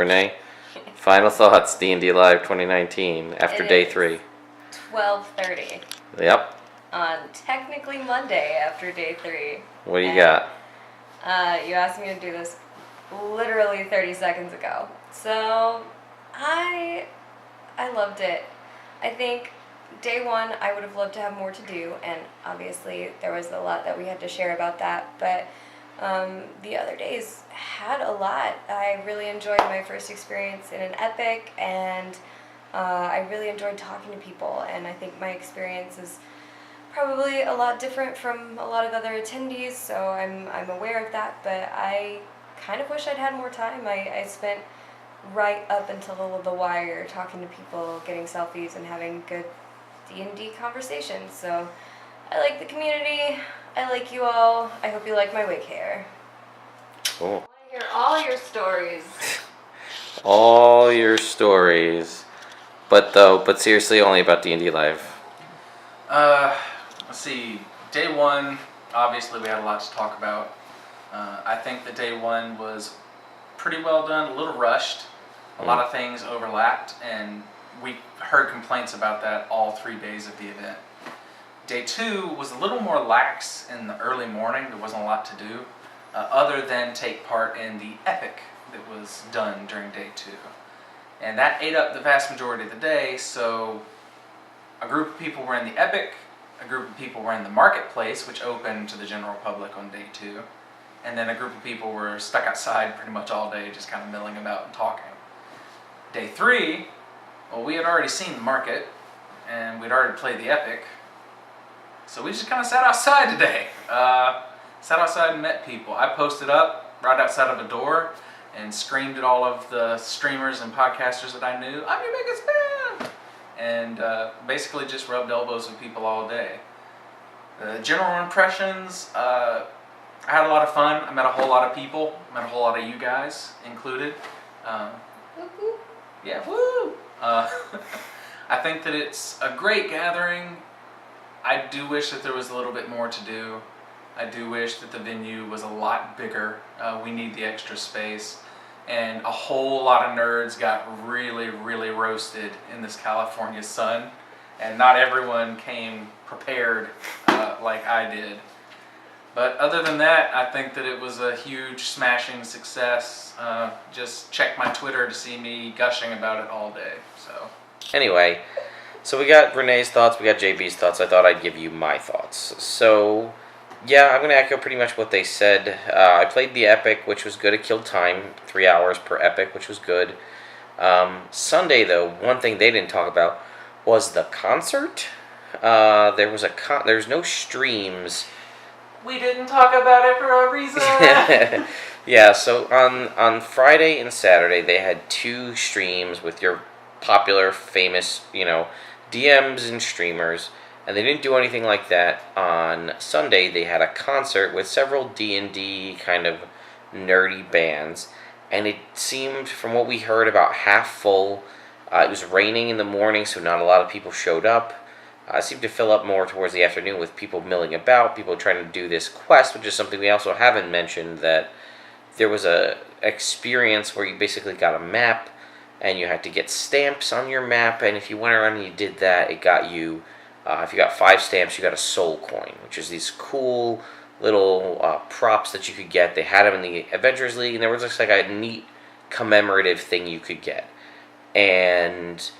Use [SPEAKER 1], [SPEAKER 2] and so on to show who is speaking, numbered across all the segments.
[SPEAKER 1] Renee. Final thoughts, D&D Live 2019 after day 3.
[SPEAKER 2] 12:30.
[SPEAKER 1] Yep.
[SPEAKER 2] On technically Monday after day 3.
[SPEAKER 1] What do you got?
[SPEAKER 2] You asked me to do this literally 30 seconds ago. So I loved it. I think day 1 I would have loved to have more to do, and obviously there was a lot that we had to share about that, but the other days had a lot. I really enjoyed my first experience in an epic, and I really enjoyed talking to people, and I think my experience is probably a lot different from a lot of other attendees, so I'm aware of that, but I kind of wish I'd had more time. I spent right up until the wire talking to people, getting selfies, and having good D&D conversations. So I like the community. I like you all. I hope you like my wig hair.
[SPEAKER 1] Cool.
[SPEAKER 2] I want to hear all your stories.
[SPEAKER 1] All your stories. But seriously, only about D&D Live.
[SPEAKER 3] Let's see. Day 1, obviously we had a lot to talk about. I think that day 1 was pretty well done, a little rushed. A lot of things overlapped, and we heard complaints about that all 3 days of the event. Day 2 was a little more lax in the early morning. There wasn't a lot to do, other than take part in the epic that was done during day 2. And that ate up the vast majority of the day, so a group of people were in the epic, a group of people were in the marketplace, which opened to the general public on day 2, and then a group of people were stuck outside pretty much all day, just kind of milling about and talking. Day 3, well, we had already seen the market, and we'd already played the epic, so we just kind of sat outside today. Sat outside and met people. I posted up right outside of a door and screamed at all of the streamers and podcasters that I knew, "I'm your biggest fan!" And basically just rubbed elbows with people all day. General impressions, I had a lot of fun. I met a whole lot of people. I met a whole lot of you guys included. Yeah, woo! I think that it's a great gathering. I do wish that there was a little bit more to do. I do wish that the venue was a lot bigger. We need the extra space. And a whole lot of nerds got really, really roasted in this California sun. And not everyone came prepared like I did. But other than that, I think that it was a huge, smashing success. Just check my Twitter to see me gushing about it all day. So
[SPEAKER 1] Anyway, so we got Renee's thoughts, we got JB's thoughts. I thought I'd give you my thoughts. So, yeah, I'm going to echo pretty much what they said. I played the epic, which was good. It killed time, 3 hours per epic, which was good. Sunday, though, one thing they didn't talk about was the concert. There's no streams.
[SPEAKER 3] we didn't talk about it for a reason.
[SPEAKER 1] Yeah, so on Friday and Saturday, they had 2 streams with your popular, famous, DMs and streamers, and they didn't do anything like that on Sunday. They had a concert with several D&D kind of nerdy bands, and it seemed, from what we heard, about half full. It was raining in the morning, so not a lot of people showed up. It seemed to fill up more towards the afternoon with people milling about, people trying to do this quest, which is something we also haven't mentioned, that there was a experience where you basically got a map, and you had to get stamps on your map, and if you went around and you did that, it got you, if you got 5 stamps, you got a soul coin, which is these cool little props that you could get. They had them in the Adventurers League, and there was just like a neat commemorative thing you could get. And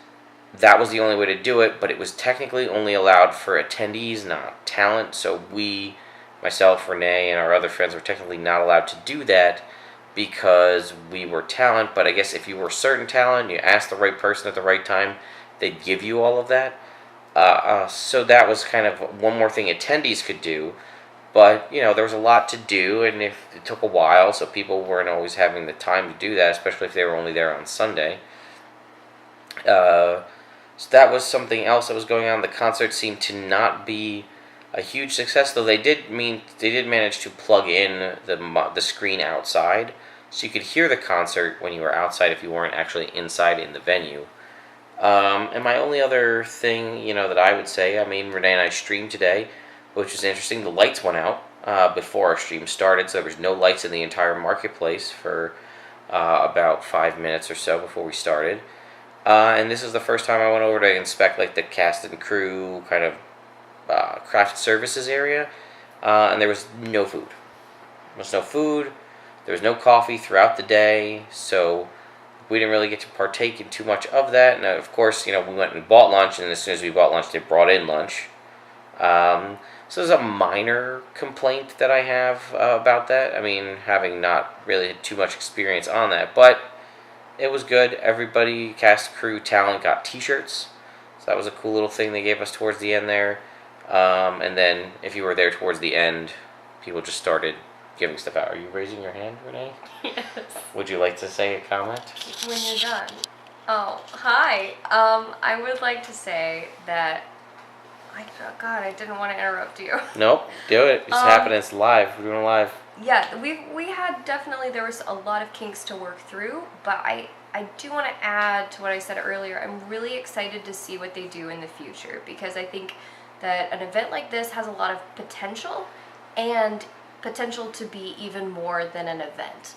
[SPEAKER 1] that was the only way to do it, but it was technically only allowed for attendees, not talent, so we, myself, Renee, and our other friends were technically not allowed to do that because we were talent. But I guess if you were certain talent, you asked the right person at the right time, they'd give you all of that. So that was kind of one more thing attendees could do. But, there was a lot to do, and it took a while, so people weren't always having the time to do that, especially if they were only there on Sunday. So that was something else that was going on. The concert seemed to not be a huge success, though they did manage to plug in the screen outside, so you could hear the concert when you were outside if you weren't actually inside in the venue. And my only other thing, that I would say, Renee and I streamed today, which was interesting. The lights went out before our stream started, so there was no lights in the entire marketplace for about 5 minutes or so before we started. And this is the first time I went over to inspect like the cast and crew kind of craft services area, and there was no food. There was no food. There was no coffee throughout the day, so we didn't really get to partake in too much of that. And of course, we went and bought lunch, and as soon as we bought lunch, they brought in lunch. So there's a minor complaint that I have about that. I mean, having not really had too much experience on that, but it was good. Everybody, cast, crew, talent got T-shirts, so that was a cool little thing they gave us towards the end there. And then if you were there towards the end, people just started giving stuff out. Are you raising your hand, Renee?
[SPEAKER 2] Yes.
[SPEAKER 1] Would you like to say a comment?
[SPEAKER 2] When you're done. Oh, hi. I would like to say that God, I didn't want to interrupt you.
[SPEAKER 1] Nope, do it. It's happening. It's live. We're doing it live.
[SPEAKER 2] Yeah, we had there was a lot of kinks to work through, but I do want to add to what I said earlier. I'm really excited to see what they do in the future, because I think that an event like this has a lot of potential, and potential to be even more than an event.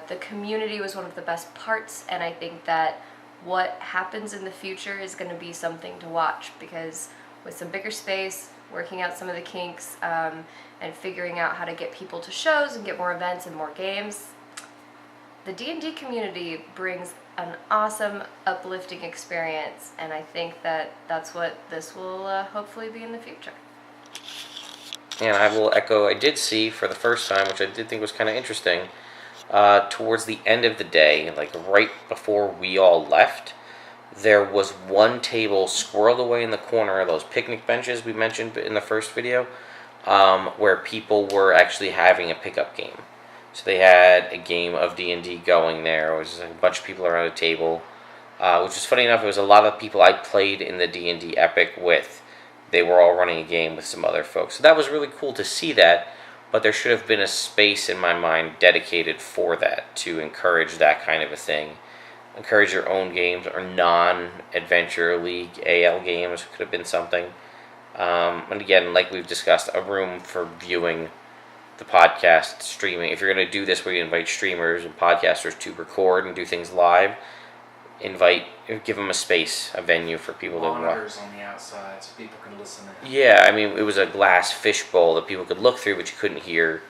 [SPEAKER 2] The community was one of the best parts, and I think that what happens in the future is going to be something to watch, because with some bigger space, working out some of the kinks, and figuring out how to get people to shows and get more events and more games, the D&D community brings an awesome, uplifting experience, and I think that that's what this will hopefully be in the future.
[SPEAKER 1] And I will echo, I did see for the first time, which I did think was kind of interesting, towards the end of the day, like right before we all left, there was one table squirreled away in the corner of those picnic benches we mentioned in the first video, where people were actually having a pickup game. So they had a game of D&D going there. It was a bunch of people around a table, which was funny enough. It was a lot of people I played in the D&D Epic with. They were all running a game with some other folks. So that was really cool to see that, but there should have been a space in my mind dedicated for that, to encourage that kind of a thing. Encourage your own games, or non-Adventure League AL games could have been something. And again, like we've discussed, a room for viewing the podcast, streaming. If you're going to do this where you invite streamers and podcasters to record and do things live, give them a space, a venue for people to watch.
[SPEAKER 3] Monitors on the outside so people can listen in.
[SPEAKER 1] Yeah, I mean, it was a glass fishbowl that people could look through, but you couldn't hear.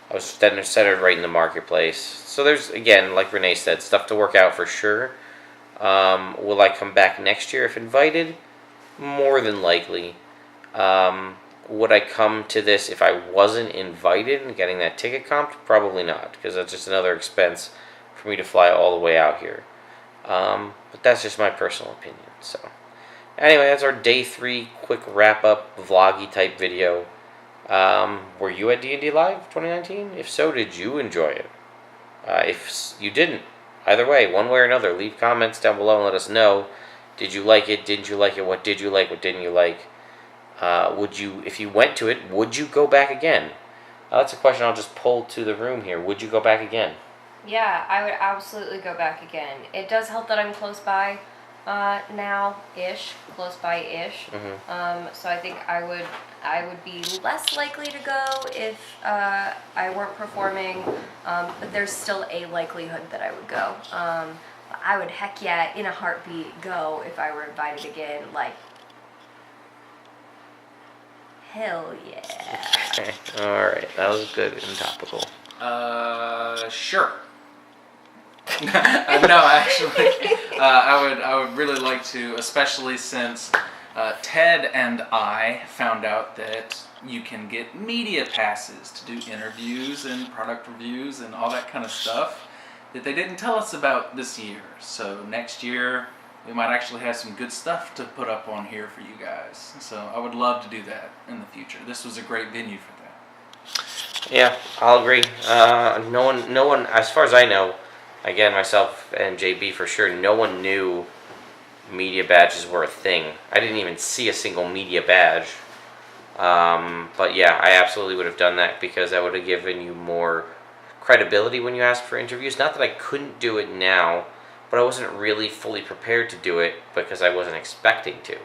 [SPEAKER 1] I was centered right in the marketplace. So there's, again, like Renee said, stuff to work out for sure. Will I come back next year if invited? More than likely. Would I come to this if I wasn't invited and getting that ticket comped? Probably not, because that's just another expense for me to fly all the way out here. But that's just my personal opinion. So anyway, that's our day 3 quick wrap-up vloggy type video. Were you at D&D Live 2019? If so, did you enjoy it? If you didn't, either way, one way or another, leave comments down below and let us know. Did you like it? Didn't you like it? What did you like? What didn't you like? If you went to it, would you go back again? That's a question I'll just pull to the room here. Would you go back again?
[SPEAKER 2] Yeah, I would absolutely go back again. It does help that I'm close by now-ish, close by-ish.
[SPEAKER 1] Mm-hmm.
[SPEAKER 2] So I think I would be less likely to go if I weren't performing, but there's still a likelihood that I would go. I would, heck yeah, in a heartbeat, go if I were invited again. Like, hell yeah.
[SPEAKER 1] Okay, alright, that was good and topical.
[SPEAKER 3] Sure. No, actually, I would really like to, especially since Ted and I found out that you can get media passes to do interviews and product reviews and all that kind of stuff that they didn't tell us about this year. So next year, we might actually have some good stuff to put up on here for you guys. So I would love to do that in the future. This was a great venue for that.
[SPEAKER 1] Yeah, I'll agree. No one, as far as I know, again, myself and JB for sure, no one knew media badges were a thing. I didn't even see a single media badge. But yeah, I absolutely would have done that, because that would have given you more credibility when you asked for interviews. Not that I couldn't do it now, but I wasn't really fully prepared to do it because I wasn't expecting to.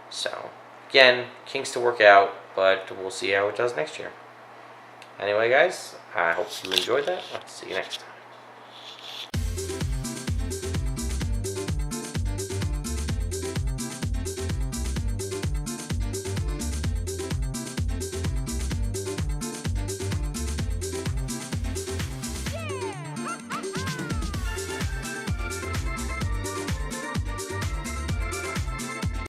[SPEAKER 1] So, again, kinks to work out, but we'll see how it does next year. Anyway, guys, I hope you enjoyed that. I'll see you next time.